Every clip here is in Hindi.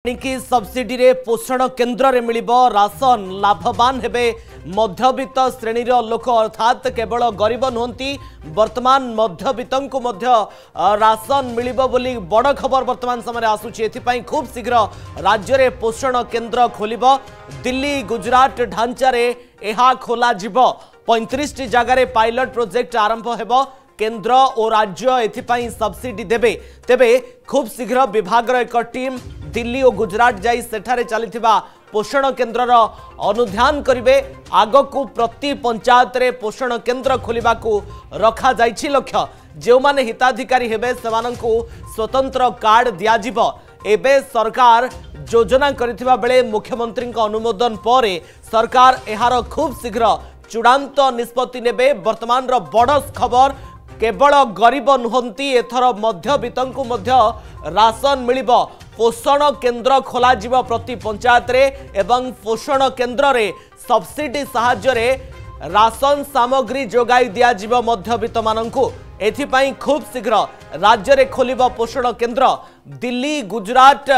एणिकी सब्सिडी रे पोषण केन्द्र रे मिलिबो राशन लाभवान हेबे मध्यवित्त श्रेणीर लोक अर्थात केवल गरीब नुहंती वर्तमान मध्यवित्तंकु मध्य राशन मिलिबो बोली बड़ खबर वर्तमान समय आसुची। एथिपाई खूब शीघ्र राज्य रे पोषण केन्द्र खोलिबो। दिल्ली गुजरात ढांचा रे एहा खोला जिवो। 35 टी जगह रे पायलट प्रोजेक्ट आरंभ हेबो। केन्द्र और राज्य एथिपाई सब्सिडी देबे। तेबे खूब शीघ्र विभाग एक टीम दिल्ली और गुजरात जाई सेठारे चलीथिबा पोषण केन्द्रर अनुध्यान करिवे। आगकू प्रति पंचायत रे पोषण केन्द्र खोलिबाकू रखा जाइछि लक्ष्य। जो माने हिताधिकारी हेबे सेमानंकू स्वतंत्र कार्ड दियाजिबो। एबे सरकार योजना करिथिबा बेले मुख्यमंत्री अनुमोदन पर सरकार एहार खूब शीघ्र चूड़ांत निष्पत्ति नेबे। वर्तमान बड़ खबर केवल गरीब नुहंती एथर मध्यवित्तंकु मध्य राशन मिलिबो। पोषण केन्द्र खोला जिवो प्रति पंचायत रे एवं पोषण केन्द्र रे सब्सिडी साहाय्य रे राशन सामग्री जोगाई दिया जिवो मध्यवित्त मानंकु। एथिपाई खूब शीघ्र राज्य रे खोलिबो पोषण केन्द्र। दिल्ली गुजरात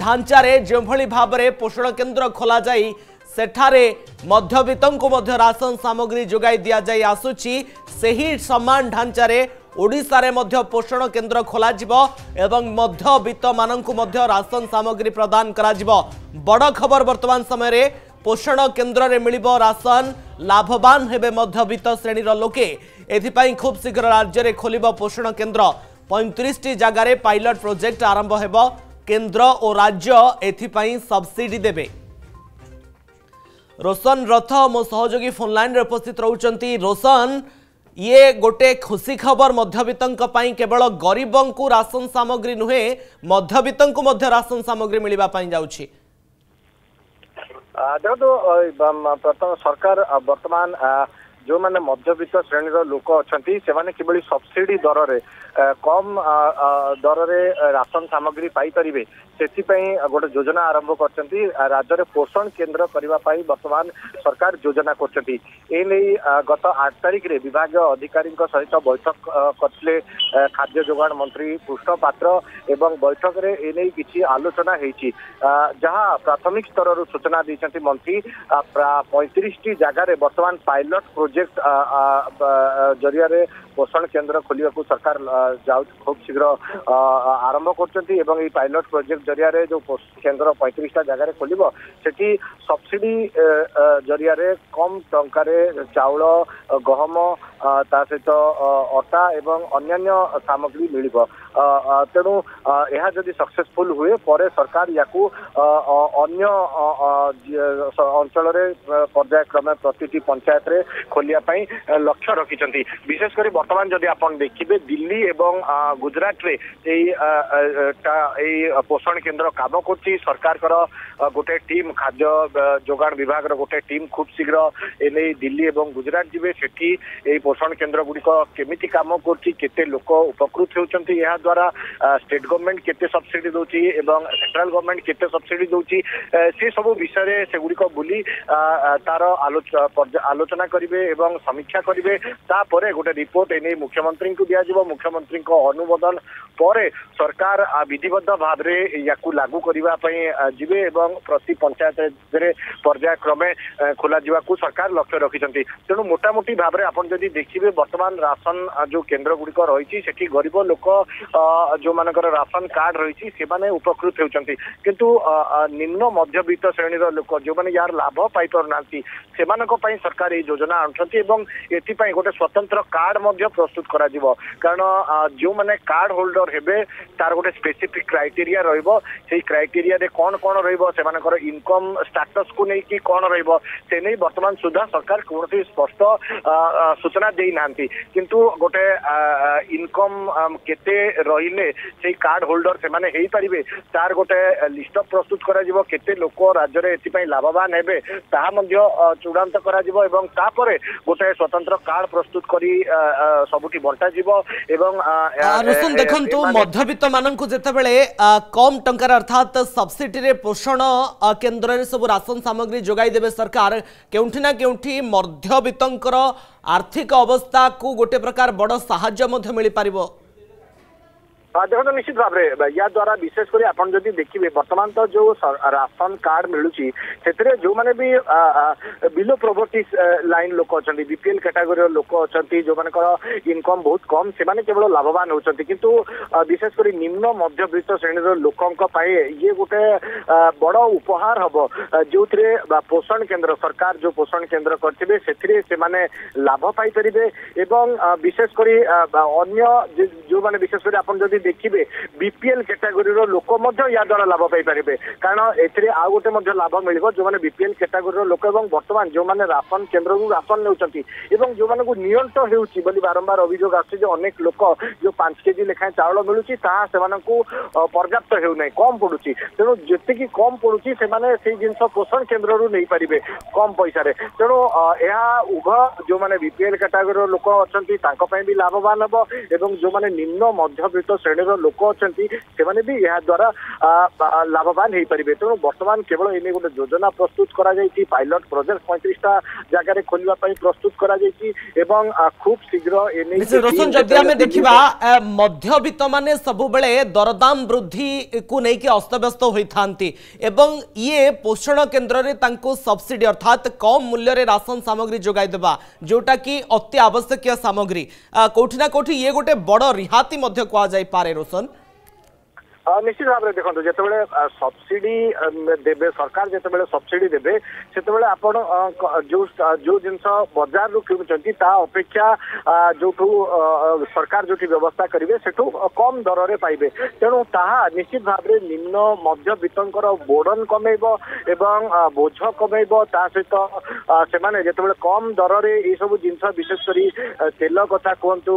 ढांचा रे जेभली भाबरे पोषण केन्द्र खोला जाई सेठारे मध्यवित्तंकु मध्य राशन सामग्री जोगाई दिया जाई आसुची। सेही समान ढांचा रे ओडिशा रे मध्य पोषण केन्द्र खोला जिवो एवं मध्यवित्त मानंकु मध्य राशन सामग्री प्रदान करा जिवो। बड़ खबर वर्तमान समय रे पोषण केन्द्र रे मिलिबो राशन लाभवान हेबे मध्यवित्त श्रेणीर लोके। एथिपाई खूब शीघ्र राज्य रे खोलिबो पोषण केन्द्र। 35 टी जगह रे पायलट प्रोजेक्ट आरंभ हेबो। केन्द्र और राज्य एथिपाई सब्सिडी देबे। रोशन रथ मो सहयोगी फोन लाइन रे उपस्थित रहउचंती। रोशन, ये गोटे खुशी खबर मध्यवित्तंक पई केवल गरीबंकु राशन सामग्री नुहे मध्यवित्तंकु मध्य राशन सामग्री मिलिबा पई जाउछि। देखो प्रथम सरकार वर्तमान जो माने मध्यवित्त श्रेणीर लोक अछंती से माने किबळी सब्सिडी दर रे कम दर रे राशन सामग्री पाई परिबे सेथिपई गोटे योजना आरंभ करछंती। राज्य रे पोषण केन्द्र करबा पई वर्तमान सरकार योजना करछंती। ए नै गत 8 तारिख रे विभाग अधिकारी सहित बैठक करथिले खाद्य जोगाण मंत्री कृष्ण पात्र एवं बैठक रे ए नै किछि आलोचना हेछि। जहां प्राथमिक स्तर रु सूचना दैछंती मंत्री 35 टी जगह रे वर्तमान पायलट प्रोजेक्ट जरिया रे पोषण केन्द्र खोलिया को सरकार जाउ खूब शीघ्र आरंभ करछंती एवं ई पायलट प्रोजेक्ट जरिया रे जो केन्द्र 35 टा जगह रे खोलिबो सेठी सब्सिडी जरिया रे कम टंका रे चाउल गहम ता सहित अटा एवं अन्य सामग्री मिलिबो। तेणु यह जदि सक्सेसफुल हुए पर सरकार याकू अन्य अंचल रे पर्यायक्रमे प्रति पंचायत रे खोलिया पई लक्ष्य रखिछंती। विशेषकर वर्तमान जदि आपण देखिबे दिल्ली एवं गुजरात रे पोषण केन्द्र काम करछि। सरकार कर गोटे टीम खाद्य जोगाण विभाग गोटे टीम खूब शीघ्र एने दिल्ली एवं गुजरात जिवे सेठी एई पोषण केन्द्र गुड़िक केमिति काम करछि केते लोक उपकृत होउछंती एहा द्वारा स्टेट गवर्नमेंट केते सब्सिडी दोछि एवं सेंट्रल गवर्नमेंट केते सब्सिडी दोछि से सब विषय से गुड़िक बुली तार आलोचना करिवे एवं समीक्षा करिवे। तापरे गोटे रिपोर्ट एने मुख्यमंत्री को दिया जिवो। मुख्यमंत्री को अनुमोदन पर सरकार विधिबद्ध भाव रे याकू लागू करिवा पई जिवे एवं प्रति पंचायत रे पर्यायक्रमे खोला जिवा को सरकार लक्ष्य रखिछंती। तेणु मोटामोटी भाव रे आपण जदि देखिबे वर्तमान राशन जो केन्द्र गुड़िक रही सेठी गरीब लोक जो मानकर राशन कार्ड रही से माने उपकृत होउछंती। किंतु निम्न मध्यवित्त श्रेणीर लोक जो माने यार लाभ पाई परनांती सेमानक पई सरकार ए योजना आनछंती एवं एथि पई गोटे स्वतंत्र कार्ड मध्य प्रस्तुत करा जिवो। कारण जो माने कार्ड होल्डर हेबे तार गोटे स्पेसिफिक क्राइटेरिया रहइबो। सेही क्राइटेरिया रे कोन कोन रहइबो सेमानकर इनकम स्टेटस को नै कि कोन रहइबो से नै वर्तमान सुधा सरकार कोनोसी स्पष्ट सूचना देई नांती। किंतु गोटे इनकम केते रहिले से कार्ड होल्डर से माने हेई परिबे तार गोटे लिस्ट प्रस्तुत करा जिवो। केते लोक राज्य रे एथि पई लाभवान हेबे ताहा मध्य चूड़ांत करा जिवो एवं तापरे गोटे स्वतंत्र कार्ड प्रस्तुत करी सबुठी बंटा जिवो एवं रुसुन देखंतु मध्यवित्त मानंकु जेतेबेले कम टंकार अर्थात सब्सिडी रे पोषण केन्द्र रे सब राशन सामग्री जोगाई देबे सरकार केउठी ना केउठी मध्यवित्तंकर आर्थिक अवस्था को गोटे प्रकार बड़ सहाय्य मध्य मिली पारिबो। देखो निश्चित भाव में या द्वारा विशेषकर आपन जदि देखिए वर्तमान तो जो राशन कार्ड मिलूँ से जो मैंने भी बिलो प्रोवर्टी लाइन लोक अच्छा बीपीएल कैटेगोरी लोक अच्छा जो मान इनकम बहुत कम से केवल लाभवान होती किंतु विशेषकर निम्न मध्यवित्त श्रेणी लोकों ये गोटे बड़ उपहार हम जो पोषण केन्द्र सरकार जो पोषण केन्द्र करेंगे से लाभ पाइपर एवं विशेषकर अन्य जो मैंने विशेषकर आप देखिए बीपीएल कैटेगोरी लोक या द्वारा लाभ पाइपर कारण ए आउ गोटे लाभ मिल जो मैंने बीपीएल कैटेगोरी लोक बर्तमान जो मैंने राशन केन्द्र राशन ने जो मानक नियंट होली बारंबार अभियोग आनेक लोक जो 5 केजी लेखाएं चाउल मिलूँ से पर्याप्त होना कम पड़ुची तेणु जी कम पड़ुची से जिनस पोषण केन्द्र नहीं पारे कम पैसा तेणु यह उभय जो मैंने बीपीएल कैटेगोरी लोक अच्छा भी लाभवान हम एवं जो मैंने निम्न मध्यवित्त श्रेणी लोक अच्छा से भी यह द्वारा लाभवान हो पारे तेणु बर्तमान केवल एने गोटे योजना प्रस्तुत करा पायलट प्रोजेक्ट 35टा जगह खोलने प्रस्तुत करा खूब शीघ्र रोशन जदि आम देखा मध्यवित्त माने सबु बेले दरदाम वृद्धि को लेकिन अस्तव्यस्त होती एवं ये पोषण केन्द्र रे तांको सब्सिडी अर्थात कम मूल्य रे राशन सामग्री जोगाई देबा जोटा कि अति आवश्यक सामग्री कोठी ना कोठी ये गोटे बड़ रिहाती मध्य कहा जाई पारे रोशन निश्चित भाव में देखो जिते सब्सिडी देवे सरकार जिते सब्सिडी देवे से जो जिनस बजार रू किणुंट अपेक्षा जो सरकार जो व्यवस्था करेंगे से कम दर में पाइबे तेणु ताहा निश्चित भाव में निम्न मध्यवित्तर बोर्डन कमेब एवं बोझ कमेब ता सहित से जिते कम दर में ये सब जिनस विशेषकर तेल कथा कहतु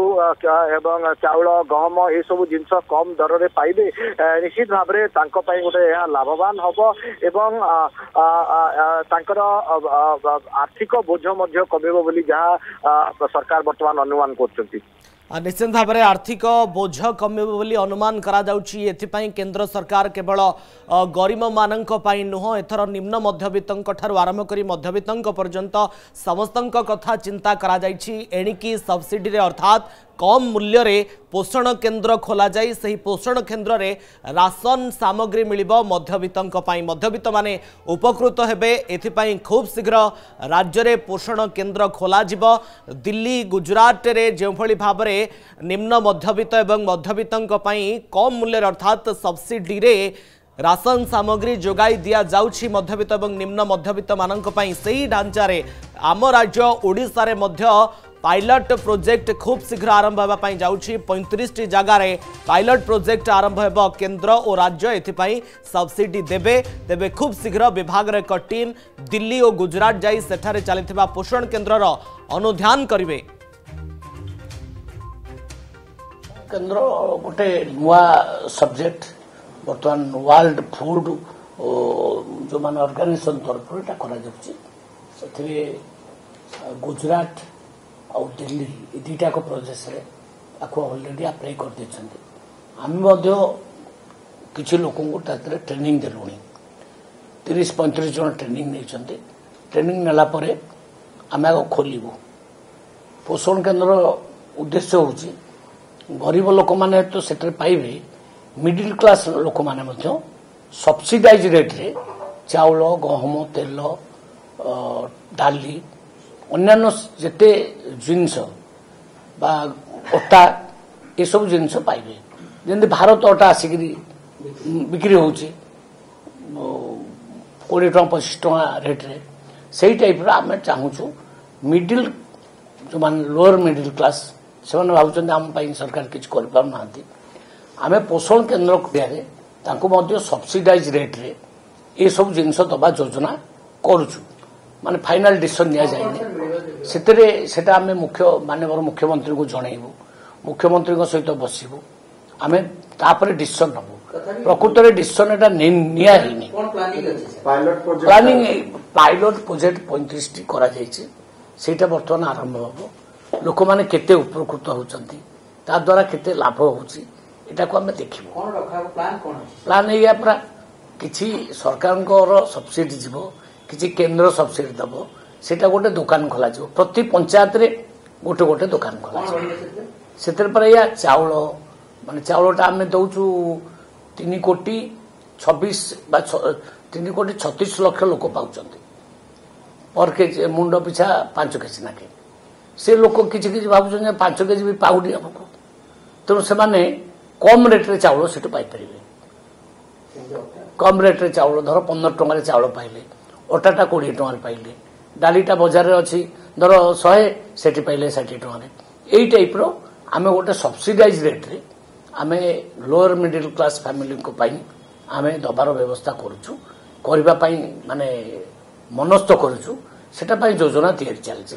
एवं चाउल गहम ये सब जिनस कम दर में पाइबे निश्चित भाव में गोटे लाभवान हम एवं आर्थिक बोझ कमेब बोली जहाँ सरकार बर्तमान अनुमान कर निश्चित भाव में आर्थिक बोझ कमेब बोली अनुमान करा जाउछि एथिपाई केंद्र सरकार केवल गरीब मानक पाई नुह एथर निम्न मध्यवित्तंक ठारु आरंभ करी मध्यवित्तंक पर्यंत समस्तंक कथा चिंता करा जाइछि एणिकी सब्सिडी रे अर्थात कम मूल्य रे पोषण केन्द्र खोला जाई सही पोषण केन्द्र रे राशन सामग्री मिलिबो मध्यवित्तंक पाई मध्यवित्त माने उपकृत हेबे एथिपाई खूब शीघ्र राज्य रे पोषण केन्द्र खोला जिवो दिल्ली गुजरात रे जे भली भाव रे निम्न मध्यवित्त एवं मध्यवित्तंक पाई कम मूल्य अर्थात सब्सिडी रे राशन सामग्री जोगाई दिया जाउछि मध्यवित्त एवं निम्न मध्यवित्त मानक पाई सही ढांचा रे आम राज्य ओडिशा रे मध्य पायलट प्रोजेक्ट खूब शीघ्र आरंभ होगा जाउछि 35 जगार पायलट प्रोजेक्ट आरंभ होब केन्द्र और राज्य एथिपाई सब्सिडी देबे तेबे खूब शीघ्र विभाग रे एक टीम दिल्ली और गुजरात जाई सेठारे चलिथिबा पोषण केन्द्रर अनुध्यान करिवे केन्द्र गोटे नुआ सब्जेक्ट बर्तमान वर्ल्ड फूड जो मान ऑर्गेनाइजेशन तरफ गुजरात और दिल्ली दुईटा प्रोजेक्ट ऑलरेडी अप्लाई कर देछंती आम किसी लोक ट्रेनिंग देलु 30-35 जन ट्रेनिंग नहीं ट्रेनिंग नेला परे आम आग खोलू पोषण केन्द्र उद्देश्य होची गरीब लोक माने तो सेटर पाइबे मिडिल क्लास लोक माने सब्सिडाइज रेट रे चाउल गहम तेल डाली अन्यान्य जेते जिनस बा अटा ये सब जिनस पाइबे जमी भारत अटा आसिक बिक्री होची 20 टଙ୍କା 25 टଙ୍କା रेट रे सही टाइप आम चाहूँ मिडिल जो मान लोअर मिडिल क्लास से भावुं आम सरकार किसी करना आम पोषण केन्द्र सब्सिडाइज रेट रे ये सब जिनस दबा योजना करुचु माने फाइनल डिसीजन निया जाए सेटा आम माननीय मुख्यमंत्री को जनइबू मुख्यमंत्री सहित बसबू आम तापर डिसीजन नबू प्रकृत में डिसीजन एटा निया प्लानिंग पायलट प्रोजेक्ट 35 टी करा जायछि सेटा वर्तमान आरंभ हम लोक मैंने केते उपकृत होचंती ता द्वारा केते लाभ होची एटा को हम देखिबो कोन रखा प्लान है पूरा किछि सरकार सब्सिडी जीवो किसी केन्द्र सब्सिडी दब सेटा गोटे दुकान खोल प्रति पंचायत रे गोटे गोटे दुकान खोल से चाउल माने चाउलटा आम दौचु 3,26 लाख लोक पाँच पर केजी मुंड पिछा 5 केजी नाके से लोक किसी किसी भाव 5 केजी भी पाऊनी आमको तेणु से कम रेट्रे चाउल से पाइपर कम रेट्रे चाउल धर 15 टंकार चाउल पाइले अटाटा 20 टंकार पाइले डालीटा बजार अच्छी धर 100 से पाइले 60 टंकार यही टाइप आम गोटे सब्सिडाइज रेट्रे आम लोअर मिडिल क्लास फैमिली को आम दबार व्यवस्था करुचु माने मनस्थ करुचु सेटा योजना तैयारी चलती।